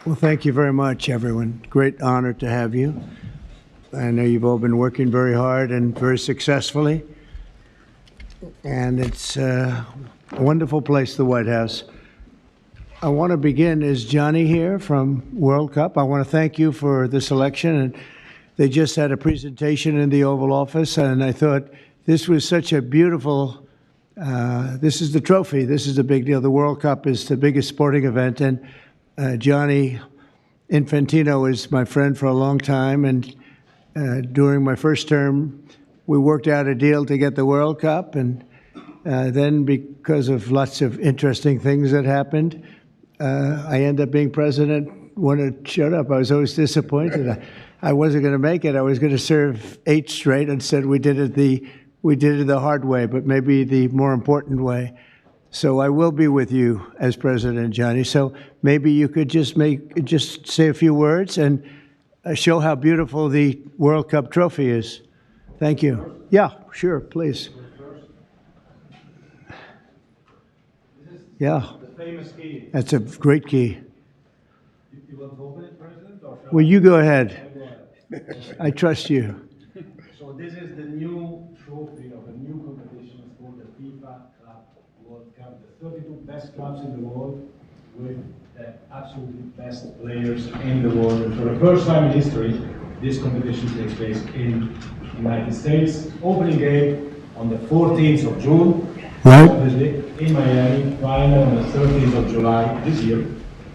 Well, thank you very much, everyone. Great honor to have you. I know you've all been working very hard and very successfully. And it's a wonderful place, the White House. I want to begin. Is Johnny here from World Cup? I want to thank you for this election. And they just had a presentation in the Oval Office, and I thought this was such a beautiful, this is the trophy. This is the big deal. The World Cup is the biggest sporting event. And Johnny Infantino is my friend for a long time, and during my first term, we worked out a deal to get the World Cup, and then because of lots of interesting things that happened, I ended up being president when it showed up. I was always disappointed. I wasn't going to make it. I was going to serve 8 straight. Instead, we did it the hard way, but maybe the more important way. So I will be with you as president, Johnny. So maybe you could just say a few words and show how beautiful the World Cup trophy is. Thank you. Yeah, sure, please. Yeah. The famous key. That's a great key. You want to open it, President? Or Well, you go ahead. I trust you. So this is the new trophy of a new competition. It's called the FIFA Club World Cup. The 32 best clubs in the world with the absolutely best players in the world. And for the first time in history, this competition takes place in the United States. Opening game on the 14th of June. Right. Obviously, in Miami, final on the 13th of July this year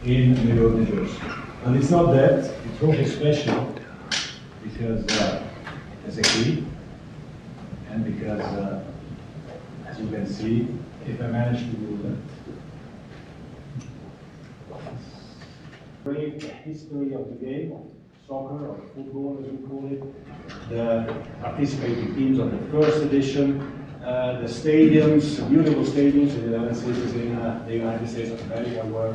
in New York, New Jersey. And it's not that, the trophy is special because it's a key, and because, as you can see, if I manage to do that, great history of the game, of soccer, or football as we call it, the participating teams of the first edition, the stadiums, beautiful stadiums in 11 cities in the United States of America where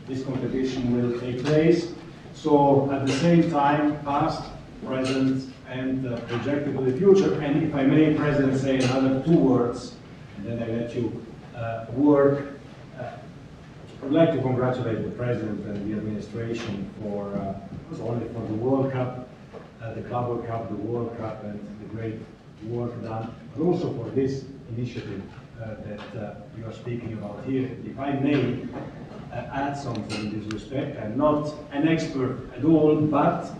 this competition will take place. So at the same time, past, present, and projected to the future. And if I may, President, say another 2 words, and then I let you work. I'd like to congratulate the President and the administration for, not only for the World Cup, the Club World Cup, the World Cup, and the great work done, but also for this initiative that you are speaking about here. If I may add something in this respect, I'm not an expert at all, but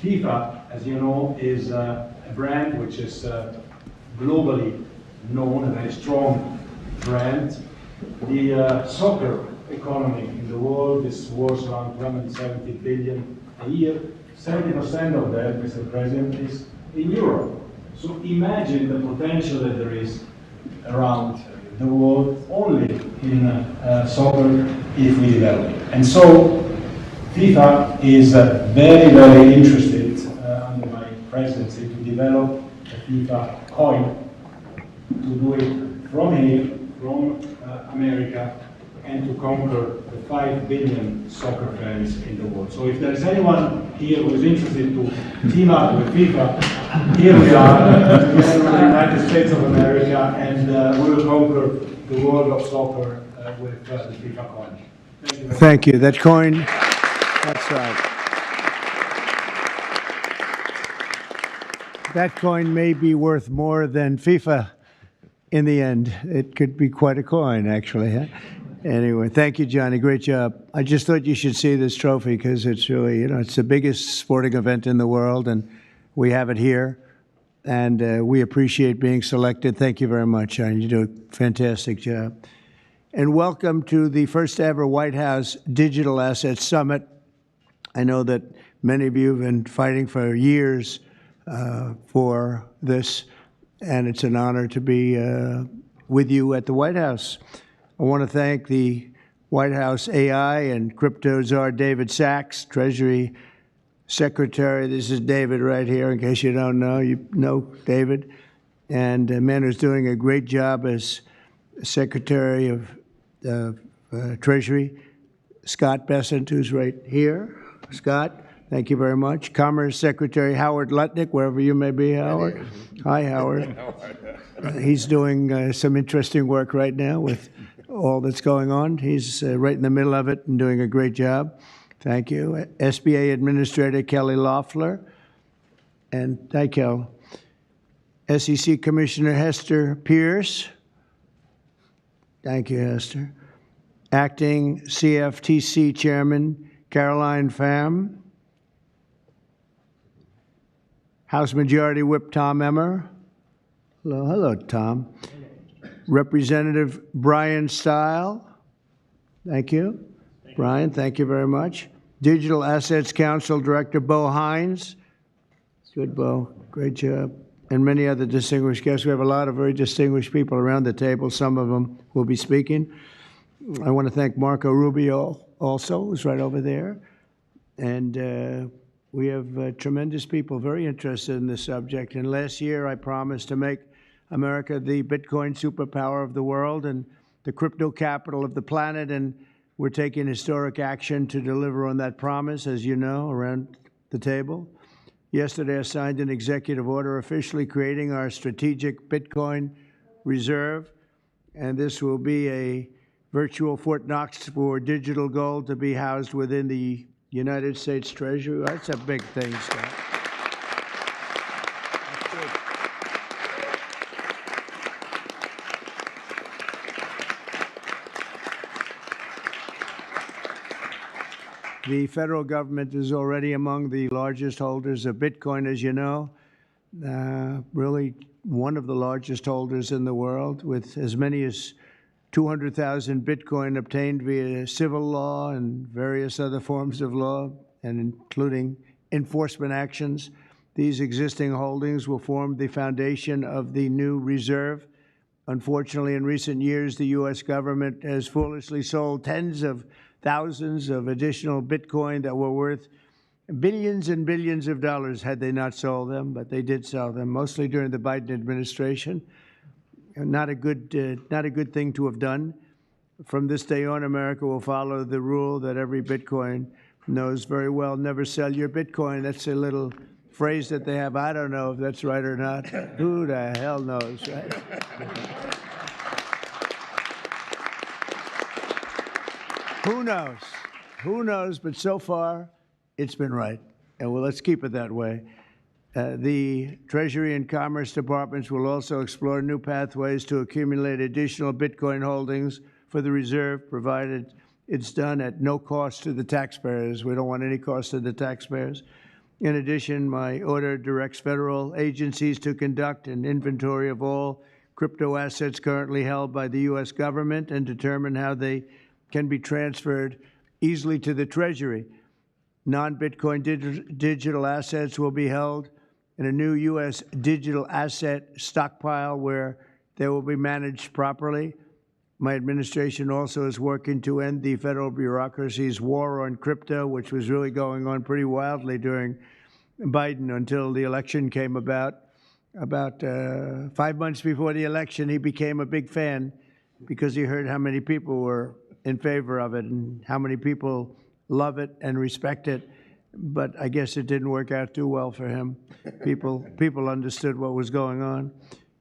FIFA, as you know, is a brand which is globally known, a very strong brand. The soccer economy in the world is worth around 270 billion a year. 70% of that, Mr. President, is in Europe. So imagine the potential that there is around the world only in soccer if we develop it. And so FIFA is very, very interested under my presidency to develop a FIFA coin, to do it from here, from America, and to conquer the 5 billion soccer fans in the world. So if there is anyone here who is interested to team up with FIFA, here we are, together with the United States of America, and we will conquer the world of soccer with the FIFA coin. Thank you. Thank you. That coin, that's right. That coin may be worth more than FIFA in the end. It could be quite a coin, actually. Huh? Anyway, thank you, Johnny. Great job. I just thought you should see this trophy because it's really, it's the biggest sporting event in the world, and we have it here. And we appreciate being selected. Thank you very much, Johnny. You do a fantastic job. And welcome to the first ever White House Digital Assets Summit. I know that many of you have been fighting for years for this, and it's an honor to be with you at the White House. I want to thank the White House AI and crypto czar David Sachs, Treasury Secretary. This is David right here, in case you don't know. You know David. And a man who's doing a great job as Secretary of Treasury, Scott Bessent, who's right here. Scott, thank you very much. Commerce Secretary Howard Lutnick, wherever you may be, Howard. Hi, Howard. He's doing some interesting work right now with all that's going on. He's right in the middle of it and doing a great job. Thank you. SBA Administrator Kelly Loeffler. And thank you. SEC Commissioner Hester Pierce. Thank you, Hester. Acting CFTC Chairman Caroline Pham. House Majority Whip Tom Emmer. Hello, hello, Tom. Representative Brian Stile. Thank you. Brian, thank you very much. Digital Assets Council Director Bo Hines. Good, Bo. Great job. And many other distinguished guests. We have a lot of very distinguished people around the table. Some of them will be speaking. I want to thank Marco Rubio also, who's right over there. And we have tremendous people very interested in this subject. And last year, I promised to make America the Bitcoin superpower of the world and the crypto capital of the planet. And we're taking historic action to deliver on that promise, as you know, around the table. Yesterday, I signed an executive order officially creating our strategic Bitcoin reserve. And this will be a virtual Fort Knox for digital gold to be housed within the United States Treasury. That's a big thing, Scott. The federal government is already among the largest holders of Bitcoin, as you know, really one of the largest holders in the world, with as many as 200,000 Bitcoin obtained via civil law and various other forms of law, and including enforcement actions. These existing holdings will form the foundation of the new reserve. Unfortunately, in recent years, the U.S. government has foolishly sold tens of thousands of additional Bitcoin that were worth billions and billions of dollars had they not sold them, but they did sell them, mostly during the Biden administration. Not a good thing to have done. From this day on, America will follow the rule that every Bitcoin knows very well: never sell your Bitcoin. That's a little phrase that they have. I don't know if that's right or not. Who the hell knows, right? Who knows? Who knows? But so far, it's been right. And well, let's keep it that way. The Treasury and Commerce Departments will also explore new pathways to accumulate additional Bitcoin holdings for the reserve, provided it's done at no cost to the taxpayers. We don't want any cost to the taxpayers. In addition, my order directs federal agencies to conduct an inventory of all crypto assets currently held by the U.S. government and determine how they can be transferred easily to the Treasury. Non-Bitcoin digital assets will be held in a new U.S. digital asset stockpile where they will be managed properly. My administration also is working to end the federal bureaucracy's war on crypto, which was really going on pretty wildly during Biden until the election came about. About 5 months before the election, he became a big fan because he heard how many people were in favor of it and how many people love it and respect it. But I guess it didn't work out too well for him. People understood what was going on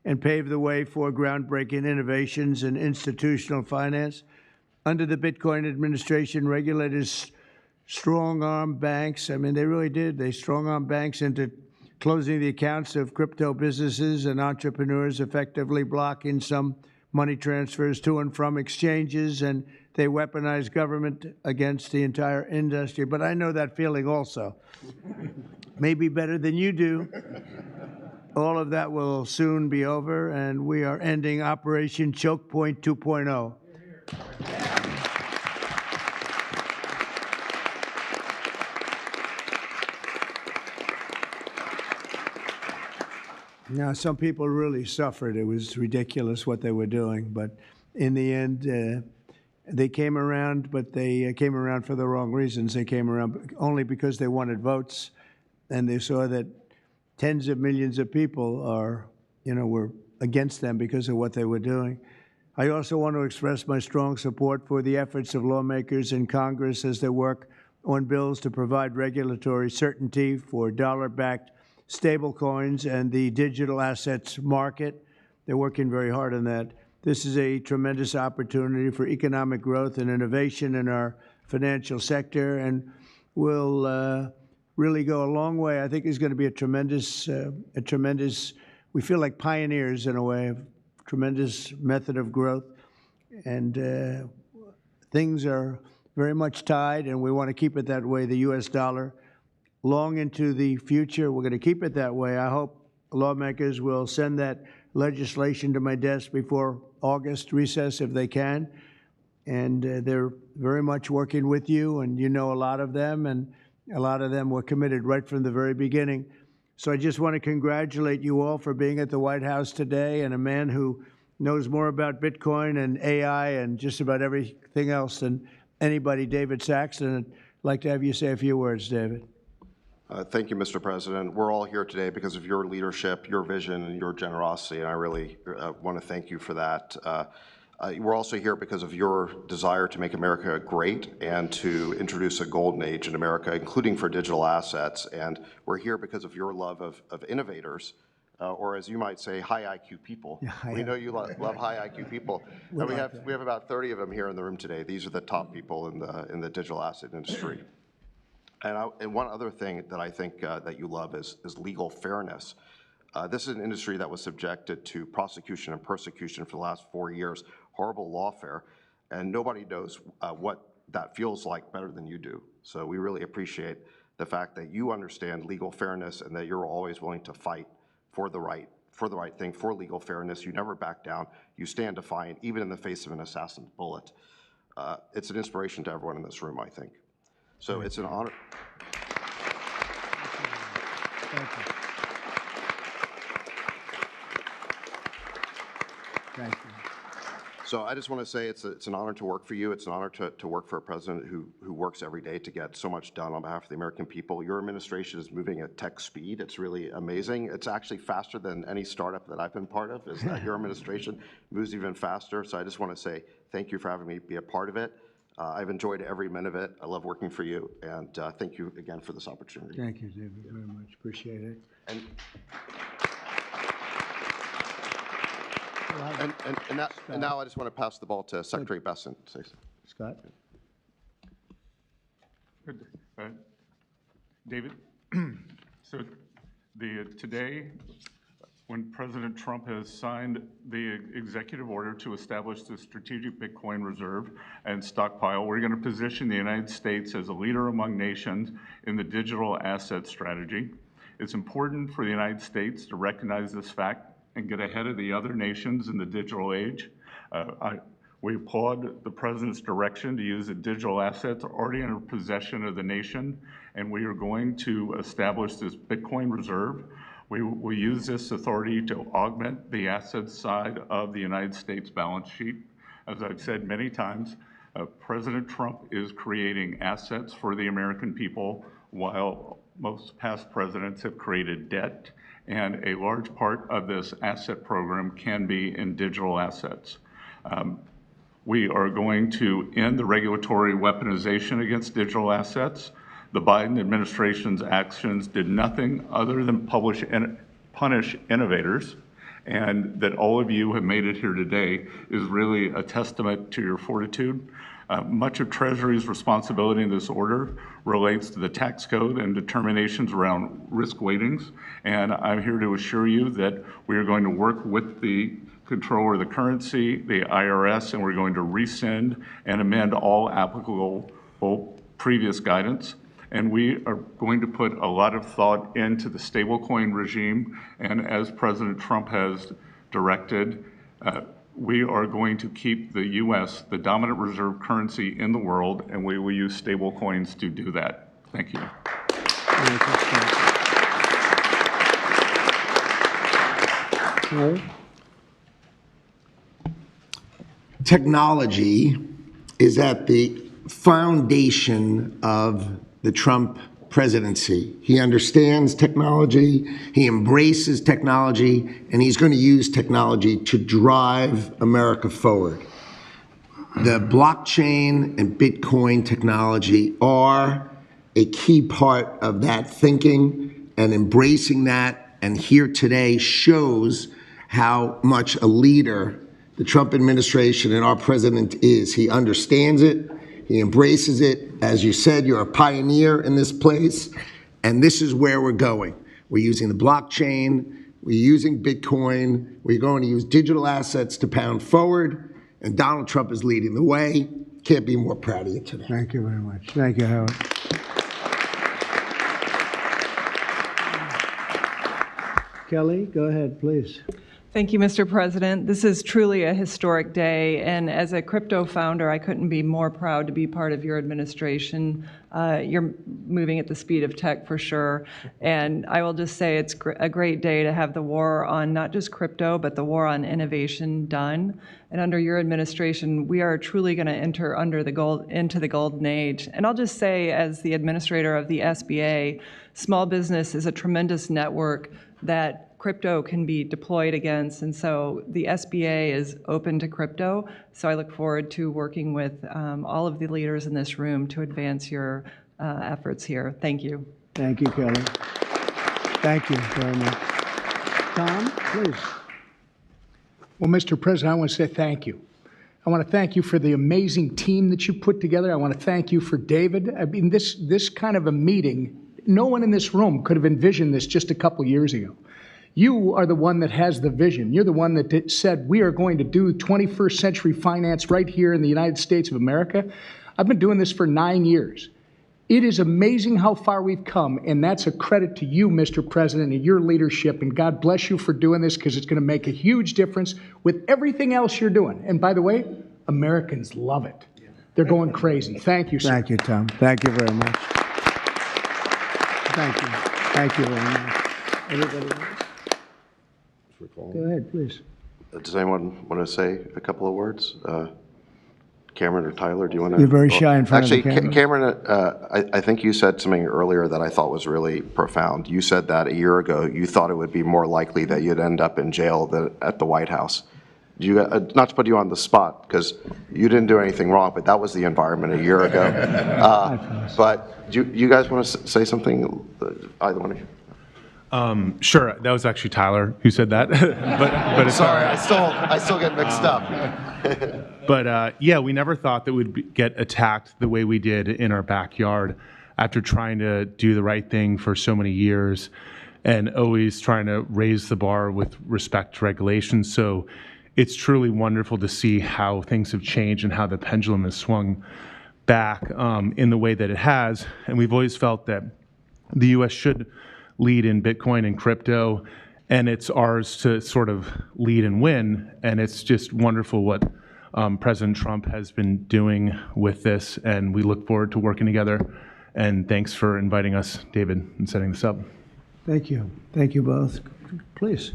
and paved the way for groundbreaking innovations in institutional finance. Under the Bitcoin administration, regulators strong-armed banks. I mean, they really did. They strong-armed banks into closing the accounts of crypto businesses and entrepreneurs, effectively blocking some money transfers to and from exchanges, and they weaponized government against the entire industry. But I know that feeling also. Maybe better than you do. All of that will soon be over, and we are ending Operation Choke Point 2.0. Now, some people really suffered. It was ridiculous what they were doing, but in the end, they came around, but they came around for the wrong reasons. They came around only because they wanted votes, and they saw that tens of millions of people were against them because of what they were doing. I also want to express my strong support for the efforts of lawmakers in Congress as they work on bills to provide regulatory certainty for dollar-backed stablecoins and the digital assets market. They're working very hard on that. This is a tremendous opportunity for economic growth and innovation in our financial sector, and will really go a long way. I think it's going to be a tremendous, we feel like pioneers in a way, of tremendous method of growth. And things are very much tied, and we want to keep it that way, the U.S. dollar. Long into the future, we're going to keep it that way. I hope lawmakers will send that legislation to my desk before August recess if they can. And they're very much working with you, and you know a lot of them, and a lot of them were committed right from the very beginning. So I just want to congratulate you all for being at the White House today, and a man who knows more about Bitcoin and AI and just about everything else than anybody, David Sachs. And I'd like to have you say a few words, David. Thank you, Mr. President. We're all here today because of your leadership, your vision, and your generosity, and I really want to thank you for that. We're also here because of your desire to make America great and to introduce a golden age in America, including for digital assets. And we're here because of your love of innovators, or as you might say, high IQ people. Yeah, we know you love high IQ people. And we have about 30 of them here in the room today. These are the top people in the digital asset industry. And one other thing that I think that you love is legal fairness. This is an industry that was subjected to prosecution and persecution for the last 4 years, horrible lawfare, and nobody knows what that feels like better than you do. So we really appreciate the fact that you understand legal fairness and that you're always willing to fight for the right thing, for legal fairness. You never back down. You stand defiant, even in the face of an assassin's bullet. It's an inspiration to everyone in this room, I think. So it's an honor. Thank you. Thank you. So I just want to say it's an honor to work for you. It's an honor to work for a president who works every day to get so much done on behalf of the American people. Your administration is moving at tech speed. It's really amazing. It's actually faster than any startup that I've been part of. Is that your administration moves even faster. So I just want to say thank you for having me be a part of it. I've enjoyed every minute of it. I love working for you, and thank you again for this opportunity. Thank you, David, very much. Appreciate it. And now I just want to pass the ball to Secretary Bessent. Scott? Good. David, so today, when President Trump has signed the executive order to establish the strategic Bitcoin reserve and stockpile, we're going to position the United States as a leader among nations in the digital asset strategy. It's important for the United States to recognize this fact and get ahead of the other nations in the digital age. We applaud the President's direction to use the digital assets already in possession of the nation, and we are going to establish this Bitcoin reserve. We will use this authority to augment the asset side of the United States balance sheet. As I've said many times, President Trump is creating assets for the American people, while most past presidents have created debt, and a large part of this asset program can be in digital assets. We are going to end the regulatory weaponization against digital assets. The Biden administration's actions did nothing other than punish innovators, and that all of you have made it here today is really a testament to your fortitude. Much of Treasury's responsibility in this order relates to the tax code and determinations around risk weightings, and I'm here to assure you that we are going to work with the Controller of the Currency, the IRS, and we're going to rescind and amend all applicable previous guidance. And we are going to put a lot of thought into the stablecoin regime, and as President Trump has directed, we are going to keep the U.S. the dominant reserve currency in the world, and we will use stablecoins to do that. Thank you. Technology is at the foundation of the Trump presidency. He understands technology, he embraces technology, and he's going to use technology to drive America forward. The blockchain and Bitcoin technology are a key part of that thinking, and embracing that, and here today shows how much a leader the Trump administration and our president is. He understands it, He embraces it. As you said, you're a pioneer in this place, and this is where we're going. We're using the blockchain. We're using Bitcoin. We're going to use digital assets to pound forward, and Donald Trump is leading the way. Can't be more proud of you today. Thank you very much. Thank you, Howard. Kelly, go ahead, please. Thank you, Mr. President. This is truly a historic day, and as a crypto founder, I couldn't be more proud to be part of your administration. You're moving at the speed of tech for sure, and I will just say it's a great day to have the war on not just crypto, but the war on innovation done. And under your administration, we are truly going to enter into the golden age. And I'll just say, as the administrator of the SBA, small business is a tremendous network that crypto can be deployed against, and so the SBA is open to crypto. So I look forward to working with all of the leaders in this room to advance your efforts here. Thank you. Thank you, Kelly. Thank you very much. Tom, please. Well, Mr. President, I want to say thank you. I want to thank you for the amazing team that you put together. I want to thank you for David. I mean, this kind of a meeting, no one in this room could have envisioned this just a couple years ago. You are the one that has the vision. You're the one that said, we are going to do 21st century finance right here in the United States of America. I've been doing this for 9 years. It is amazing how far we've come, and that's a credit to you, Mr. President, and your leadership, and God bless you for doing this, because it's going to make a huge difference with everything else you're doing. And by the way, Americans love it. They're going crazy. Thank you, sir. Thank you, Tom. Thank you very much. Thank you. Thank you very much. Everybody else? Go ahead, please. Does anyone want to say a couple of words? Cameron or Tyler, do you want to? You're very shy in front of the Actually, camera. Cameron, I think you said something earlier that I thought was really profound. You said that a year ago you thought it would be more likely that you'd end up in jail than at the White House. Not to put you on the spot, because you didn't do anything wrong, but that was the environment a year ago. But do you guys want to say something, either one of you? Sure, that was actually Tyler who said that, but it's Sorry, I still get mixed up. But yeah, we never thought that we'd get attacked the way we did in our backyard after trying to do the right thing for so many years and always trying to raise the bar with respect to regulations. So it's truly wonderful to see how things have changed and how the pendulum has swung back in the way that it has. And we've always felt that the U.S. should lead in Bitcoin and crypto, and it's ours to sort of lead and win. And it's just wonderful what President Trump has been doing with this, and we look forward to working together. And thanks for inviting us, David, and setting this up. Thank you. Thank you both. Please.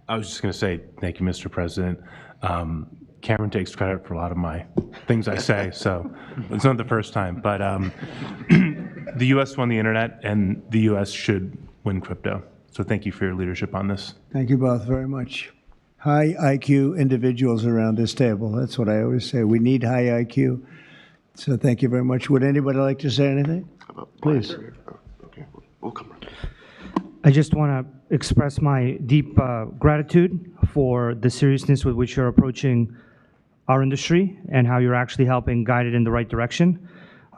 I was just going to say thank you, Mr. President. Cameron takes credit for a lot of my things I say, so it's not the first time. But the U.S. won the internet, and the U.S. should win crypto. So thank you for your leadership on this. Thank you both very much. High IQ individuals around this table. That's what I always say. We need high IQ. So thank you very much. Would anybody like to say anything? Please. Okay, we'll come around. I just want to express my deep gratitude for the seriousness with which you're approaching our industry and how you're actually helping guide it in the right direction.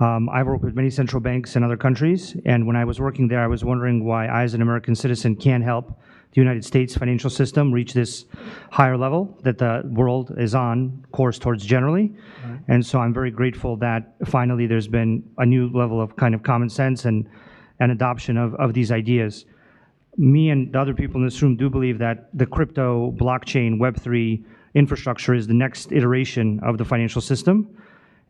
I've worked with many central banks in other countries, and when I was working there, I was wondering why I, as an American citizen, can't help the United States financial system reach this higher level that the world is on course towards generally. Right. And so I'm very grateful that finally there's been a new level of kind of common sense and adoption of these ideas. Me and the other people in this room do believe that the crypto, blockchain, Web3 infrastructure is the next iteration of the financial system.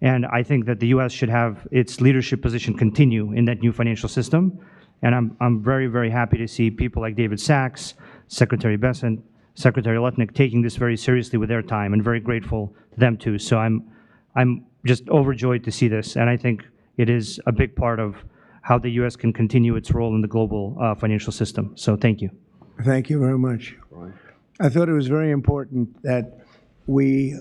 And I think that the U.S. should have its leadership position continue in that new financial system. And I'm very, very happy to see people like David Sachs, Secretary Bessent, Secretary Lutnick taking this very seriously with their time, and very grateful to them too. So I'm just overjoyed to see this, and I think it is a big part of how the U.S. can continue its role in the global financial system. So thank you. Thank you very much. I thought it was very important that we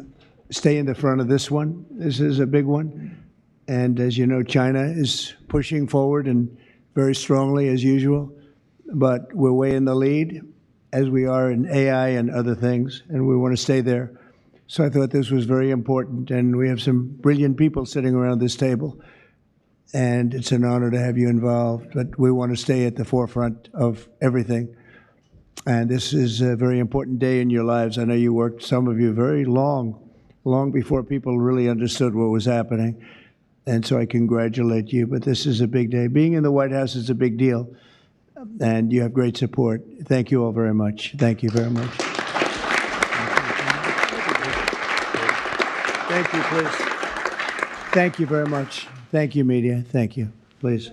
stay in the front of this one. This is a big one. And as you know, China is pushing forward and very strongly as usual. But we're way in the lead, as we are in AI and other things, and we want to stay there. So I thought this was very important, and we have some brilliant people sitting around this table, and it's an honor to have you involved. But we want to stay at the forefront of everything. And this is a very important day in your lives. I know you worked, some of you, very long before people really understood what was happening. And so I congratulate you. But this is a big day. Being in the White House is a big deal. And you have great support. Thank you all very much. Thank you very much. Thank you, please. Thank you very much. Thank you, media. Thank you. Please.